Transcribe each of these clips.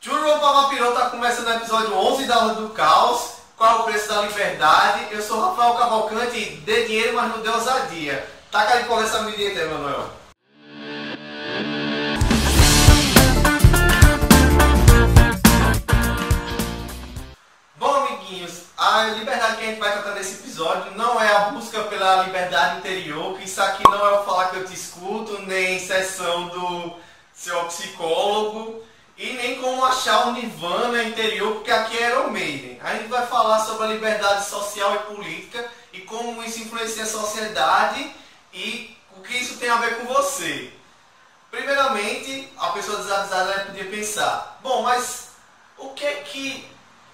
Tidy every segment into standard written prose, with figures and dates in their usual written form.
Juro, Papapirou tá começando o episódio 11 da Hora do Caos. Qual é o preço da liberdade? Eu sou Rafael Cavalcante e dê dinheiro, mas não dê ousadia. Taca de cola essa medida aí, Manuel. Bom, amiguinhos, a liberdade que a gente vai tratar nesse episódio não é a busca pela liberdade interior, que isso aqui não é o falar que eu te escuto, nem sessão do seu psicólogo, e nem como achar o nirvana interior, porque aqui é Iron Maiden. A gente vai falar sobre a liberdade social e política e como isso influencia a sociedade e o que isso tem a ver com você. Primeiramente, a pessoa desavisada podia pensar, bom, mas o que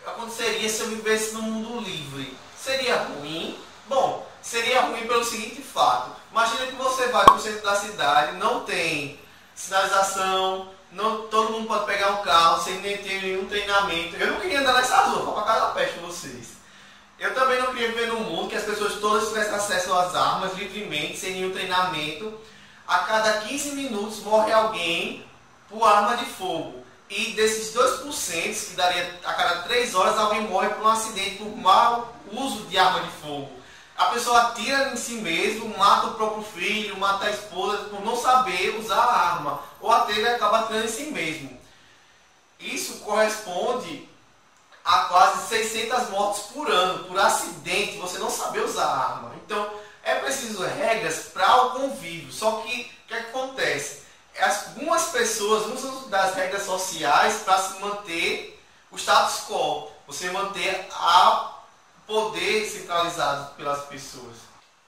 aconteceria se eu vivesse num mundo livre? Seria ruim? Bom, seria ruim pelo seguinte fato. Imagina que você vai para o centro da cidade, não tem sinalização, todo mundo pode pegar um carro sem nem ter nenhum treinamento. Eu não queria andar nessa rua, vou para casa da peste com vocês. Eu também não queria viver num mundo que as pessoas todas tivessem acesso às armas livremente, sem nenhum treinamento. A cada 15 minutos morre alguém por arma de fogo. E desses 2%, que daria a cada 3 horas, alguém morre por um acidente, por mau uso de arma de fogo. A pessoa atira em si mesmo, mata o próprio filho, mata a esposa, por não saber usar a arma. Ou até ele acaba atirando em si mesmo. Isso corresponde a quase 600 mortes por ano, por acidente, você não saber usar a arma. Então, é preciso regras para o convívio. Só que, o que acontece? Algumas pessoas usam das regras sociais para se manter o status quo, você manter o poder centralizado pelas pessoas.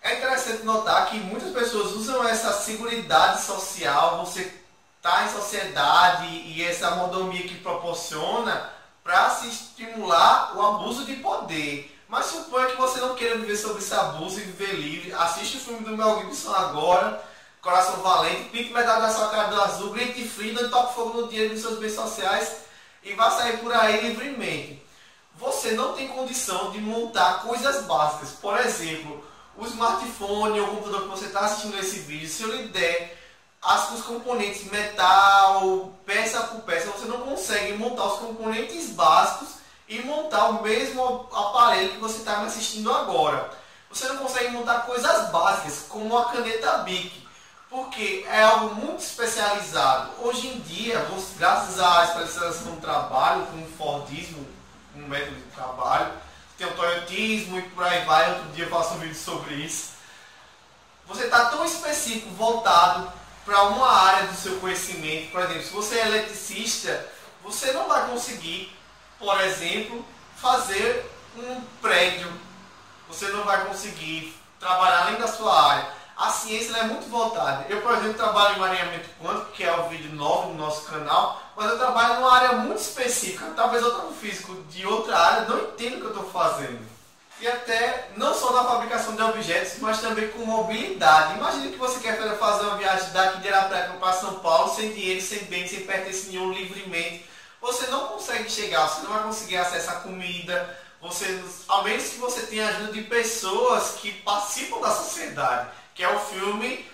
É interessante notar que muitas pessoas usam essa seguridade social, você está em sociedade e essa mordomia que proporciona para se estimular o abuso de poder. Mas suponha que você não queira viver sobre esse abuso e viver livre. Assiste o filme do Mel Gibson agora, Coração Valente, pinte metade da sua cara do azul, grite Freedom, toque fogo no dinheiro dos seus bens sociais e vá sair por aí livremente. Você não tem condição de montar coisas básicas. Por exemplo, o smartphone ou o computador que você está assistindo esse vídeo, se eu lhe der os componentes metal, peça por peça, você não consegue montar os componentes básicos e montar o mesmo aparelho que você está me assistindo agora. Você não consegue montar coisas básicas, como a caneta Bic, porque é algo muito especializado. Hoje em dia, graças à especialização do trabalho, como o Fordismo, um método de trabalho, tem o Toyotismo e por aí vai, outro dia eu faço um vídeo sobre isso. Você está tão específico, voltado para uma área do seu conhecimento. Por exemplo, se você é eletricista, você não vai conseguir, por exemplo, fazer um prédio. Você não vai conseguir trabalhar além da sua área. A ciência é muito voltada. Eu, por exemplo, trabalho em alinhamento quântico, que é o vídeo novo no nosso canal, mas eu trabalho numa área muito específica. Talvez outro físico de outra área não entenda o que eu estou fazendo. E até, não só na fabricação de objetos, mas também com mobilidade. Imagina que você quer fazer uma viagem daqui de Arapiraca para São Paulo, sem dinheiro, sem bem, sem pertencer nenhum, livremente. Você não consegue chegar, você não vai conseguir acesso à comida, ao menos que você tenha ajuda de pessoas que participam da sociedade. Que é o filme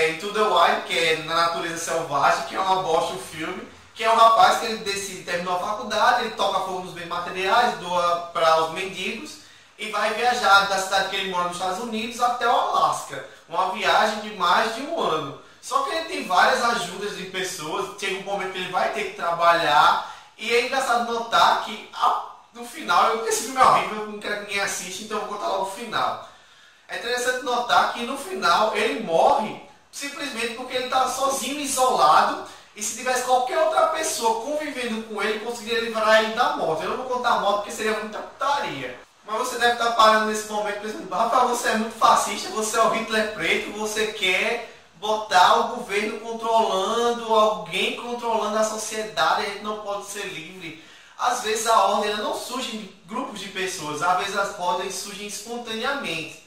Into the Wild, que é Na Natureza Selvagem, que é uma bosta o filme, que é um rapaz que ele decide, terminou a faculdade, ele toca fogo nos bens materiais, doa para os mendigos e vai viajar da cidade que ele mora nos Estados Unidos até o Alasca. Uma viagem de mais de um ano. Só que ele tem várias ajudas de pessoas, chega um momento que ele vai ter que trabalhar e é engraçado notar que no final, esse filme é horrível, eu não quero que ninguém assista, então eu vou contar logo o final. É interessante notar que no final ele morre simplesmente porque ele está sozinho, isolado, e se tivesse qualquer outra pessoa convivendo com ele, conseguiria livrar ele da morte. Eu não vou contar a morte porque seria muita putaria. Mas você deve estar parando nesse momento pensando, Rafael, você é muito fascista, você é o Hitler preto, você quer botar o governo controlando, alguém controlando a sociedade, a gente não pode ser livre. Às vezes a ordem ela não surge de grupos de pessoas, às vezes as ordens surgem espontaneamente.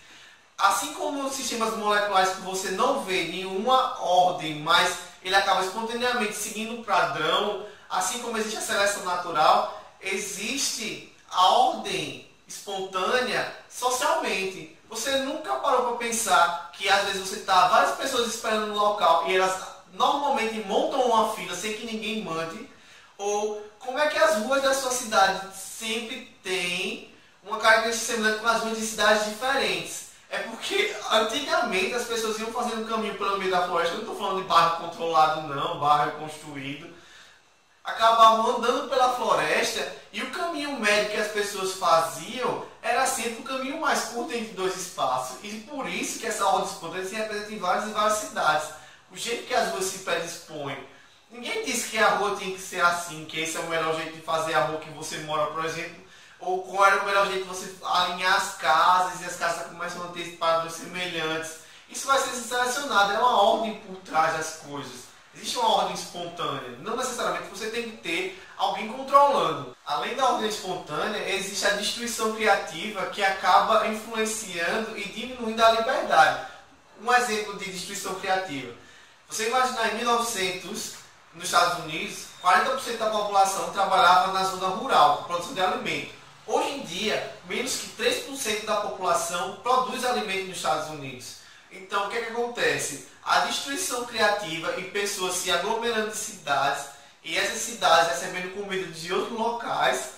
Assim como nos sistemas moleculares que você não vê nenhuma ordem, mas ele acaba espontaneamente seguindo um padrão, assim como existe a seleção natural, existe a ordem espontânea socialmente. Você nunca parou para pensar que às vezes você está várias pessoas esperando no local e elas normalmente montam uma fila sem que ninguém mande, Ou como é que as ruas da sua cidade sempre têm uma característica semelhante com as ruas de cidades diferentes? É porque antigamente as pessoas iam fazendo caminho pelo meio da floresta. Eu não estou falando de bairro controlado não, bairro construído. Acabavam andando pela floresta e o caminho médio que as pessoas faziam era sempre o caminho mais curto entre dois espaços. E por isso que essa ordem espontânea se representa em várias e várias cidades. O jeito que as ruas se predispõem. Ninguém disse que a rua tem que ser assim, que esse é o melhor jeito de fazer a rua que você mora, por exemplo. Ou qual era o melhor jeito de você alinhar as casas e as casas começam a ter padrões semelhantes. Isso vai ser selecionado, é uma ordem por trás das coisas. Existe uma ordem espontânea. Não necessariamente você tem que ter alguém controlando. Além da ordem espontânea, existe a destruição criativa que acaba influenciando e diminuindo a liberdade. Um exemplo de destruição criativa. Você imaginar em 1900, nos Estados Unidos, 40% da população trabalhava na zona rural, com produção de alimento. Hoje em dia, menos que 3% da população produz alimento nos Estados Unidos. Então, o que acontece? A destruição criativa e pessoas se aglomerando em cidades, e essas cidades recebendo comida de outros locais,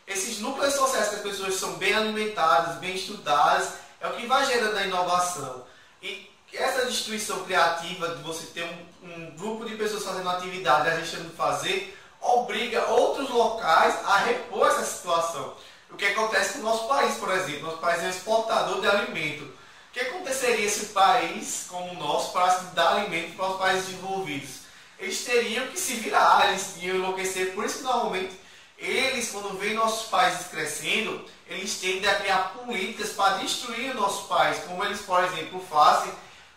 esses núcleos sociais que as pessoas são bem alimentadas, bem estudadas, é o que vai gerando a inovação. E essa destruição criativa de você ter um grupo de pessoas fazendo atividade e a gente deixando de fazer, obriga outros locais a repor essa situação. O que acontece com o nosso país, por exemplo. Nosso país é um exportador de alimento. O que aconteceria se um país como o nosso parasse de dar alimento para os países desenvolvidos? Eles teriam que se virar, eles iam enlouquecer. Por isso que normalmente eles, quando veem nossos países crescendo, eles tendem a criar políticas para destruir o nosso país, como eles, por exemplo, fazem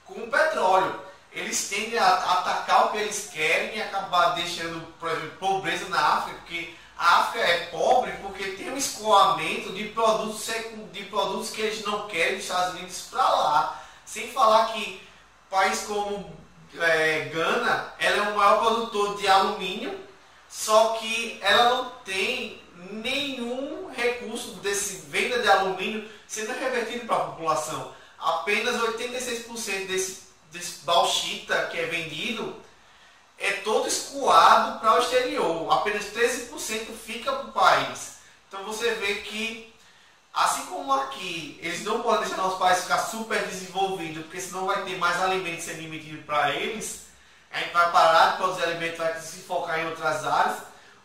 com o petróleo. Eles tendem a atacar o que eles querem e acabar deixando, por exemplo, pobreza na África, porque a África é pobre porque tem um escoamento de produtos que eles não querem dos Estados Unidos para lá. Sem falar que país como Gana, ela é o maior produtor de alumínio, só que ela não tem nenhum recurso desse venda de alumínio sendo revertido para a população. Apenas 86% desse bauxita que é vendido é todo escoado para o exterior. Apenas 13% fica para o país. Então você vê que, assim como aqui, eles não podem deixar nosso país ficar super desenvolvido, porque senão vai ter mais alimentos sendo emitidos para eles. A gente vai parar de produzir alimentos, vai se focar em outras áreas.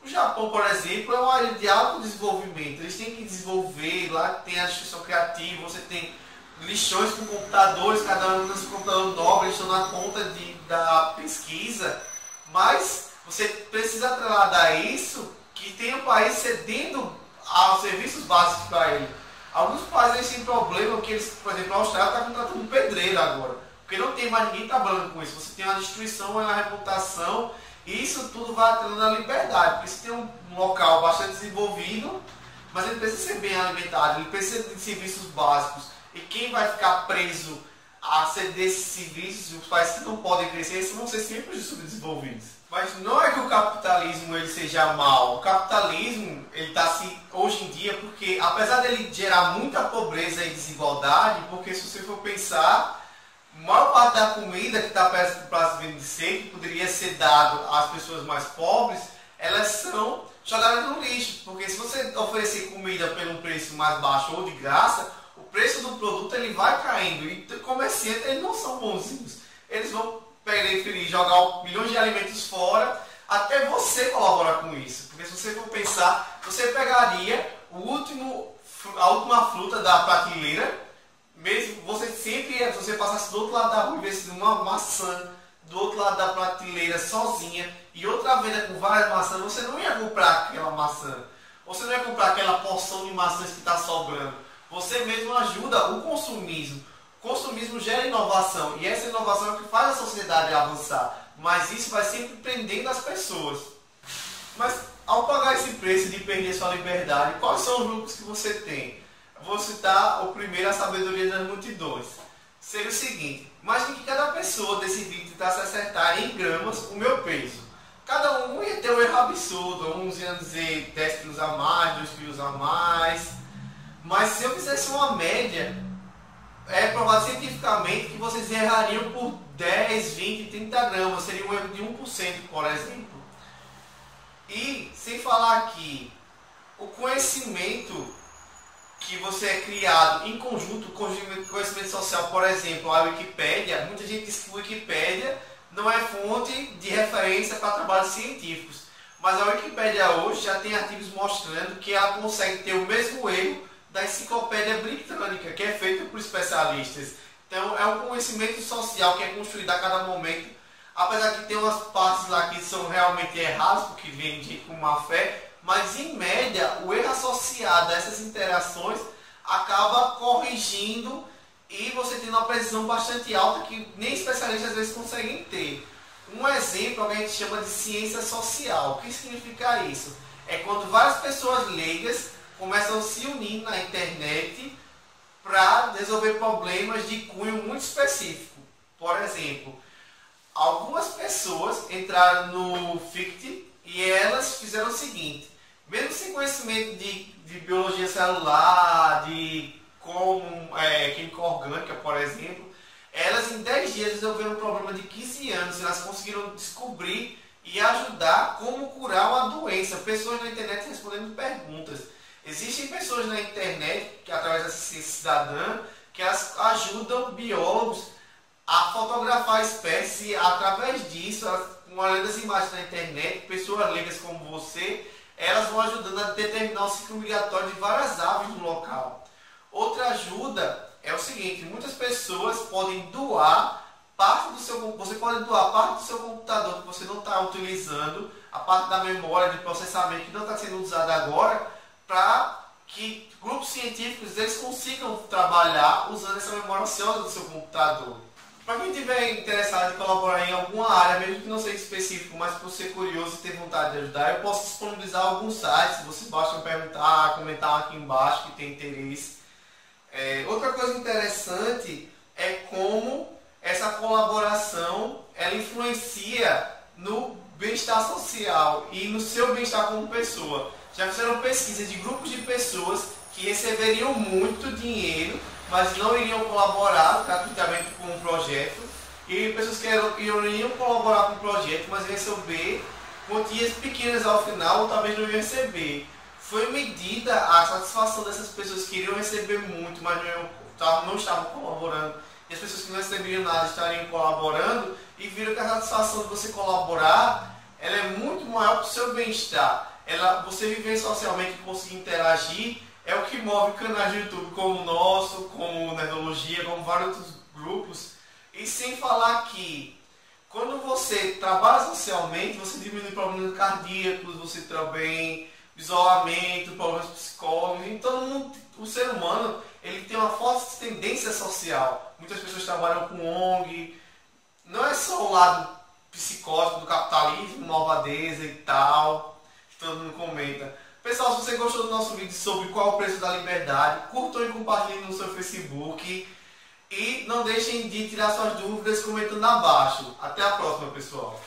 O Japão, por exemplo, é uma área de alto desenvolvimento. Eles têm que desenvolver, lá tem a destruição criativa, você tem lixões com computadores, cada um com seu computador nobre, eles estão na ponta da pesquisa. Mas você precisa atrelar a isso que tem um país cedendo aos serviços básicos para ele. Alguns países têm problema que eles, por exemplo, a Austrália está contratando um pedreiro agora, porque não tem mais ninguém trabalhando com isso. Você tem uma destruição, uma reputação, e isso tudo vai atrelando a liberdade. Porque você tem um local bastante desenvolvido, mas ele precisa ser bem alimentado, ele precisa de serviços básicos. E quem vai ficar preso a ceder esses serviços, os países que não podem crescer, esses vão ser sempre os subdesenvolvidos. Mas não é que o capitalismo ele seja mau. O capitalismo ele está hoje em dia porque, apesar dele gerar muita pobreza e desigualdade, porque se você for pensar, a maior parte da comida que está perto do prazo de ser, que poderia ser dado às pessoas mais pobres, elas são jogadas no lixo. Porque se você oferecer comida pelo um preço mais baixo ou de graça, o preço do produto ele vai caindo. E comerciantes eles não são bonzinhos. Eles vão preferir jogar milhões de alimentos fora, até você colaborar com isso. Porque se você for pensar, você pegaria a última fruta da prateleira, mesmo você sempre, se você passasse do outro lado da rua e visse uma maçã do outro lado da prateleira sozinha e outra venda com várias maçãs, você não ia comprar aquela maçã. Você não ia comprar aquela porção de maçãs que está sobrando. Você mesmo ajuda o consumismo. O consumismo gera inovação e essa inovação é o que faz a sociedade avançar. Mas isso vai sempre prendendo as pessoas. Mas ao pagar esse preço de perder sua liberdade, quais são os lucros que você tem? Eu vou citar o primeiro, a sabedoria das multidões. Seria o seguinte: imagine que cada pessoa decidisse tentar se acertar em gramas o meu peso. Cada um ia ter um erro absurdo. Uns iam dizer 10 quilos a mais, 2 quilos a mais. Mas se eu fizesse uma média, é provado cientificamente que vocês errariam por 10, 20, 30 gramas. Seria um erro de 1%, por exemplo. E sem falar que o conhecimento que você é criado em conjunto com o conhecimento social, por exemplo, a Wikipédia, muita gente diz que a Wikipédia não é fonte de referência para trabalhos científicos. Mas a Wikipédia hoje já tem artigos mostrando que ela consegue ter o mesmo erro da enciclopédia britânica, que é feita por especialistas. Então é um conhecimento social que é construído a cada momento, apesar que tem umas partes lá que são realmente erradas, porque vem de com má fé, mas em média o erro associado a essas interações acaba corrigindo e você tem uma precisão bastante alta que nem especialistas às vezes conseguem ter. Um exemplo que a gente chama de ciência social. O que significa isso? É quando várias pessoas leigas começam a se unir na internet para resolver problemas de cunho muito específico. Por exemplo, algumas pessoas entraram no FICT e elas fizeram o seguinte: mesmo sem conhecimento de biologia celular, de como química orgânica, por exemplo, elas em 10 dias resolveram um problema de 15 anos. Elas conseguiram descobrir e ajudar como curar uma doença. Pessoas na internet respondendo perguntas. Existem pessoas na internet, que através da ciência cidadã, que elas ajudam biólogos a fotografar espécies e através disso, olhando as imagens na internet, pessoas leigas como você, elas vão ajudando a determinar o ciclo migratório de várias aves no local. Outra ajuda é o seguinte: muitas pessoas podem doar parte do seu, você pode doar parte do seu computador que você não está utilizando, a parte da memória de processamento que não está sendo usada agora, para que grupos científicos eles consigam trabalhar usando essa memória ociosa do seu computador. Para quem estiver interessado em colaborar em alguma área, mesmo que não seja específico, mas por ser curioso e ter vontade de ajudar, eu posso disponibilizar alguns sites. Você basta me perguntar, comentar aqui embaixo que tem interesse. Outra coisa interessante é como essa colaboração ela influencia no bem-estar social e no seu bem-estar como pessoa. Já fizeram pesquisas de grupos de pessoas que receberiam muito dinheiro, mas não iriam colaborar gratuitamente com um projeto, e pessoas que iriam colaborar com o projeto, mas receber quantias pequenas ao final, ou talvez não iriam receber. Foi medida a satisfação dessas pessoas que iriam receber muito, mas não estavam colaborando, e as pessoas que não receberiam nada estariam colaborando, e viram que a satisfação de você colaborar ela é muito maior para o seu bem-estar. Você viver socialmente e conseguir interagir é o que move canais de YouTube como o nosso, como Nerdologia, como vários outros grupos. E sem falar que quando você trabalha socialmente, você diminui problemas cardíacos, você também isolamento, problemas psicológicos. Então o ser humano ele tem uma forte tendência social. Muitas pessoas trabalham com ONG. Não é só o lado psicótico do capitalismo, malvadeza e tal, que todo mundo comenta. Pessoal, se você gostou do nosso vídeo sobre qual é o preço da liberdade, curtam e compartilhem no seu Facebook. E não deixem de tirar suas dúvidas comentando abaixo. Até a próxima, pessoal.